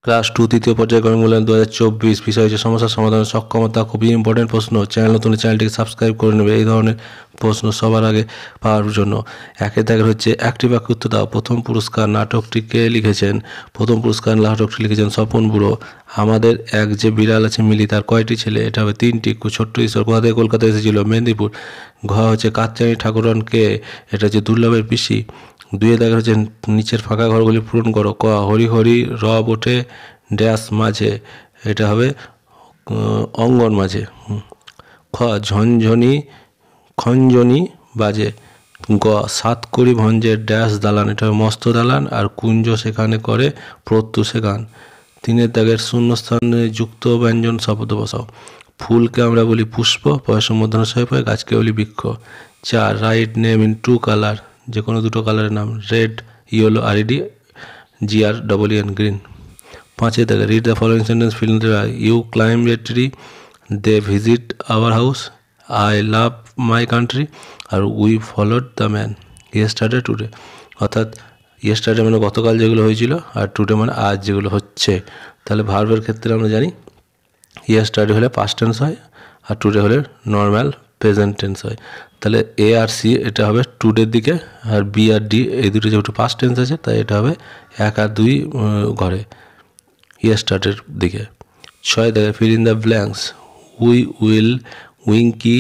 Class 2 তৃতীয় পর্যায়ক্রমিক মূল্যায়ন 2024 বিষয় হচ্ছে সমস্যার সমাধানের সক্ষমতা। খুবই ইম্পর্টেন্ট প্রশ্ন। চ্যানেল নতুন চ্যানেলটিকে সাবস্ক্রাইব করে নেবে এই ধরনের প্রশ্ন সবার আগে পাওয়ার জন্য। একের দাগের হচ্ছে একটি বাক্যে উত্তর দাও। প্রথম পুরস্কার নাটকটিকে লিখেছেন, প্রথম পুরস্কার নাটকটি লিখেছেন স্বপন বুড়ো। আমাদের এক যে বিড়াল আছে মিলি, তার কয়টি ছেলে? এটা হবে 3টি। ছোট্ট ঈশ্বর কোথা থেকে কলকাতা এসেছিল? মেদিনীপুর। ঘ হচ্ছে কাত্যায়নী ঠাকুরন কে? এটা হচ্ছে দুর্লভের পিসি। 2 দাগের হচ্ছে নিচের ফাঁকা ঘরগুলি পূরণ করো। ক হরি হরি রব ওঠে ড্যাশ মাঝে, এটা হবে অঙ্গন মাঝে। খ ঝনঝনি খঞ্জনি বাজে। গ সাতকড়ি ভঞ্জের ড্যাশ দালান, এটা হবে মস্ত দালান। আর কুঞ্জ সেখানে করে প্রত্যুষে গান। 3 দাগের শূন্যস্থানে যুক্ত ব্যঞ্জন শব্দ বসাও। ফুলকে আমরা বলি পুষ্প, পয়সা মধ্যাহ্ন পায়, গাছকে বলি বৃক্ষ। 4 রাইট নেম ইন 2 কালার, যে কোনো 2টো কালারের নাম, red yellow RED GREEN green. 5 দাগে read the following sentence fill in the you climb a tree, they visit our house, I love my country, আর we followed the man, yesterday today. অর্থাৎ yesterday মানে গতকাল যেগুলো হয়েছিল, আর today মানে আজ যেগুলো হচ্ছে। তাহলে ভার্বের ক্ষেত্রে আমরা জানি ইয়েস্টারডে হলে পাস্ট টেন্স হয়, আর টুডে হলে নর্মাল প্রেজেন্ট টেন্স হয়। তাহলে A আর C এটা হবে টুডের দিকে, আর B আর D এই দুটো যেহেতু পাস্ট টেন্স আছে তাই এটা হবে 1 আর 2 ঘরে, ইয়েস্টারডের দিকে। 6 দেখে feel in the blanks. উইঙ্কি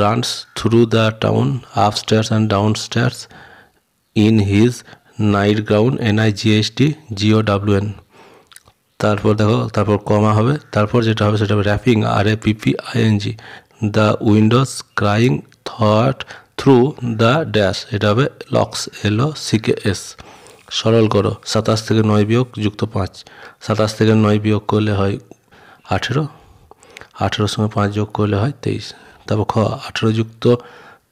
runs through the town upstairs and ডাউনস্টেয়ার্স in his night gown NIGHT GOWN। তারপর দেখো, তারপর কমা হবে, তারপর যেটা হবে সেটা হবে wrapping RAPPING the Windows crying thought through the dash, এটা হবে লক্স LOCKS। সরল করো। 27 থেকে 9 বিয়োগ যুক্ত 5, 27 থেকে 9 বিয়োগ করলে হয় 18, 18 সঙ্গে 5 যোগ করলে হয় 23। তারপর খ 18 যুক্ত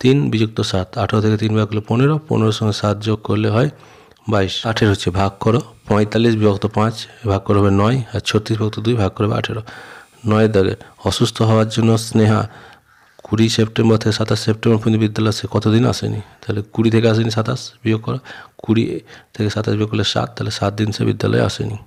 3 বিযুক্ত 7, 18 থেকে 3 বিয়োগ করলে 15, 15 সঙ্গে 7 যোগ করলে হয় 22। 18 হচ্ছে ভাগ করো, 45 বিভক্ত 5 ভাগ করে হবে 9, আর 36 বিভক্ত 2 ভাগ করে হবে 18। 9 দাগে অসুস্থ হওয়ার জন্য স্নেহা 20 সেপ্টেম্বর থেকে 27 সেপ্টেম্বর পর্যন্ত বিদ্যালয়ে সে কতদিন আসেনি? তাহলে 20 থেকে আসেনি, 27 বিয়োগ করো, 20 থেকে 27 বিয়োগ করলে 7, তাহলে 7 দিন সে বিদ্যালয়ে আসেনি।